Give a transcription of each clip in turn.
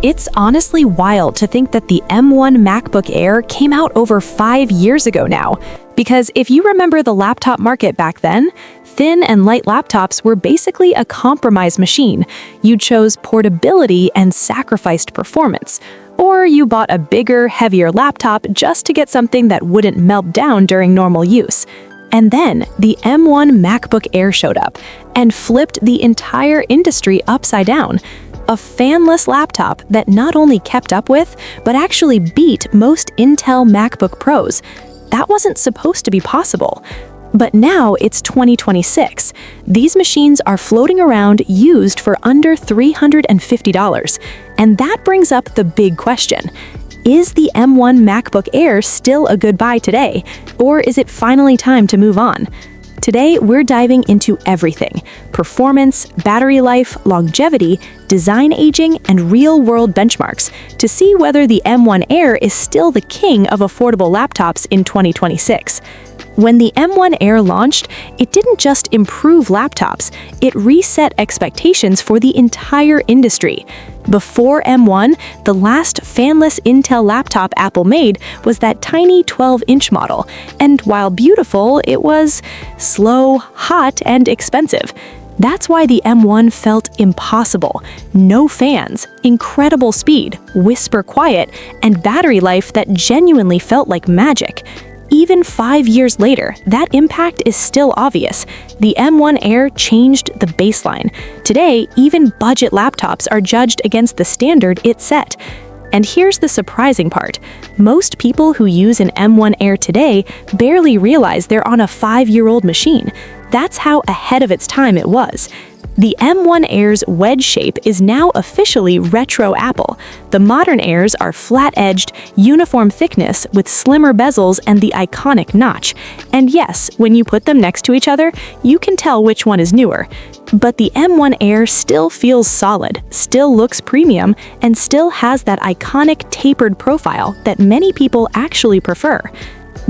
It's honestly wild to think that the M1 MacBook Air came out over 5 years ago now. Because if you remember the laptop market back then, thin and light laptops were basically a compromise machine. You chose portability and sacrificed performance. Or you bought a bigger, heavier laptop just to get something that wouldn't melt down during normal use. And then the M1 MacBook Air showed up and flipped the entire industry upside down. A fanless laptop that not only kept up with, but actually beat most Intel MacBook Pros. That wasn't supposed to be possible. But now it's 2026. These machines are floating around used for under $350. And that brings up the big question. Is the M1 MacBook Air still a good buy today? Or is it finally time to move on? Today, we're diving into everything: performance, battery life, longevity, design aging, and real-world benchmarks to see whether the M1 Air is still the king of affordable laptops in 2026. When the M1 Air launched, it didn't just improve laptops, it reset expectations for the entire industry. Before M1, the last fanless Intel laptop Apple made was that tiny 12-inch model, and while beautiful, it was slow, hot, and expensive. That's why the M1 felt impossible. No fans, incredible speed, whisper quiet, and battery life that genuinely felt like magic. Even 5 years later, that impact is still obvious. The M1 Air changed the baseline. Today, even budget laptops are judged against the standard it set. And here's the surprising part. Most people who use an M1 Air today barely realize they're on a 5-year-old machine. That's how ahead of its time it was. The M1 Air's wedge shape is now officially retro Apple. The modern Airs are flat-edged, uniform thickness with slimmer bezels and the iconic notch. And yes, when you put them next to each other, you can tell which one is newer. But the M1 Air still feels solid, still looks premium, and still has that iconic tapered profile that many people actually prefer.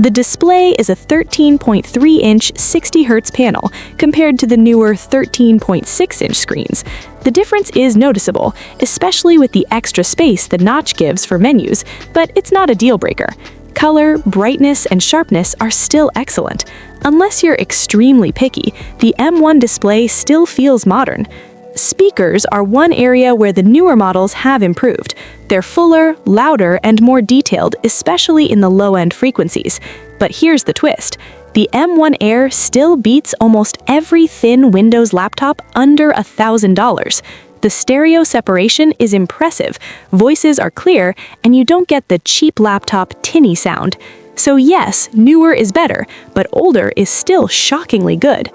The display is a 13.3-inch 60Hz panel compared to the newer 13.6-inch screens. The difference is noticeable, especially with the extra space the notch gives for menus, but it's not a deal breaker. Color, brightness, and sharpness are still excellent. Unless you're extremely picky, the M1 display still feels modern. Speakers are one area where the newer models have improved. They're fuller, louder, and more detailed, especially in the low-end frequencies. But here's the twist. The M1 Air still beats almost every thin Windows laptop under $1,000. The stereo separation is impressive, voices are clear, and you don't get the cheap laptop tinny sound. So yes, newer is better, but older is still shockingly good.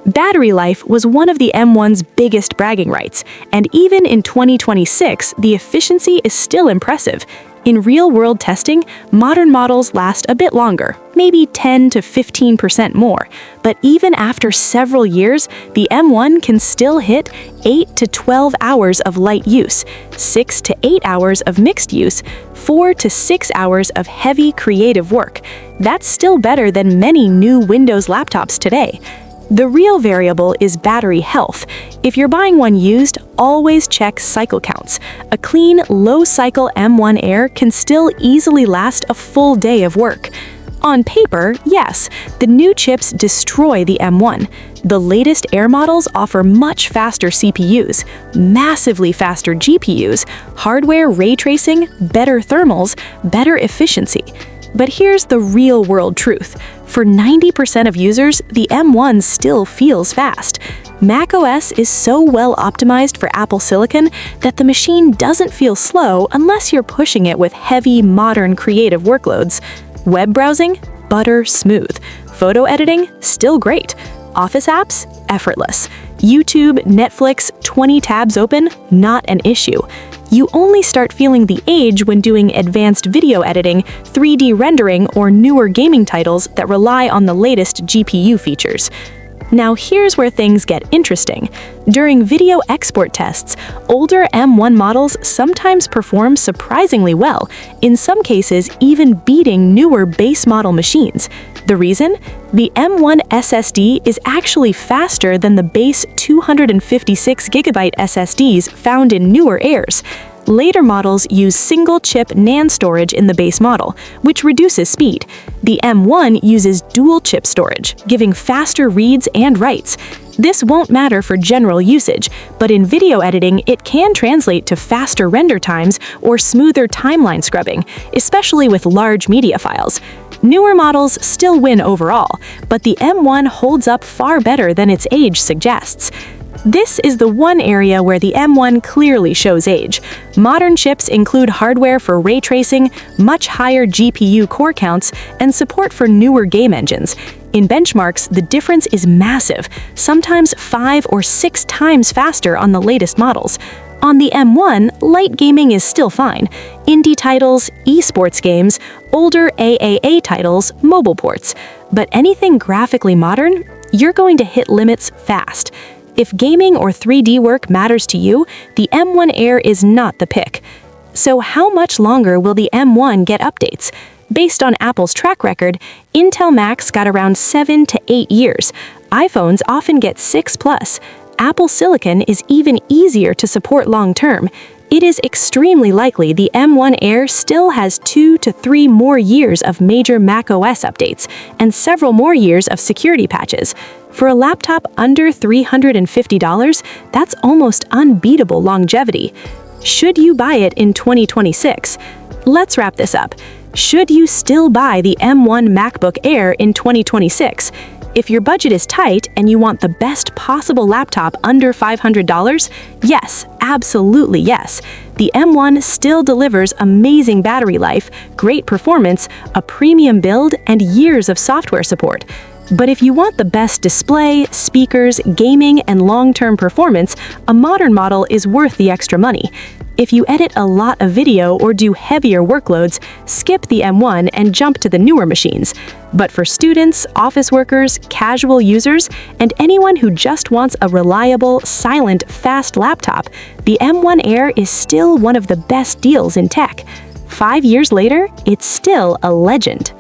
Battery life was one of the M1's biggest bragging rights, and even in 2026, the efficiency is still impressive. In real-world testing, modern models last a bit longer, maybe 10 to 15% more, but even after several years, the M1 can still hit 8 to 12 hours of light use, 6 to 8 hours of mixed use, 4 to 6 hours of heavy creative work. That's still better than many new Windows laptops today. The real variable is battery health. If you're buying one used, always check cycle counts. A clean, low-cycle M1 Air can still easily last a full day of work. On paper, yes, the new chips destroy the M1. The latest Air models offer much faster CPUs, massively faster GPUs, hardware ray tracing, better thermals, better efficiency. But here's the real-world truth. For 90% of users, the M1 still feels fast. macOS is so well optimized for Apple Silicon that the machine doesn't feel slow unless you're pushing it with heavy, modern, creative workloads. Web browsing? Butter smooth. Photo editing? Still great. Office apps? Effortless. YouTube, Netflix, 20 tabs open? Not an issue. You only start feeling the age when doing advanced video editing, 3D rendering, or newer gaming titles that rely on the latest GPU features. Now here's where things get interesting. During video export tests, older M1 models sometimes perform surprisingly well, in some cases even beating newer base model machines. The reason? The M1 SSD is actually faster than the base 256GB SSDs found in newer Airs. Later models use single-chip NAND storage in the base model, which reduces speed. The M1 uses dual-chip storage, giving faster reads and writes. This won't matter for general usage, but in video editing, it can translate to faster render times or smoother timeline scrubbing, especially with large media files. Newer models still win overall, but the M1 holds up far better than its age suggests. This is the one area where the M1 clearly shows age. Modern chips include hardware for ray tracing, much higher GPU core counts, and support for newer game engines. In benchmarks, the difference is massive, sometimes 5 or 6 times faster on the latest models. On the M1, light gaming is still fine. Indie titles, esports games, older AAA titles, mobile ports. But anything graphically modern, you're going to hit limits fast. If gaming or 3D work matters to you, the M1 Air is not the pick. So how much longer will the M1 get updates? Based on Apple's track record, Intel Macs got around 7 to 8 years. iPhones often get 6+. Apple Silicon is even easier to support long-term. It is extremely likely the M1 Air still has 2 to 3 more years of major macOS updates and several more years of security patches. For a laptop under $350, that's almost unbeatable longevity. Should you buy it in 2026? Let's wrap this up. Should you still buy the M1 MacBook Air in 2026? If your budget is tight and you want the best possible laptop under $500, yes, absolutely yes. The M1 still delivers amazing battery life, great performance, a premium build, and years of software support. But if you want the best display, speakers, gaming, and long-term performance, a modern model is worth the extra money. If you edit a lot of video or do heavier workloads, skip the M1 and jump to the newer machines. But for students, office workers, casual users, and anyone who just wants a reliable, silent, fast laptop, the M1 Air is still one of the best deals in tech. 5 years later, it's still a legend.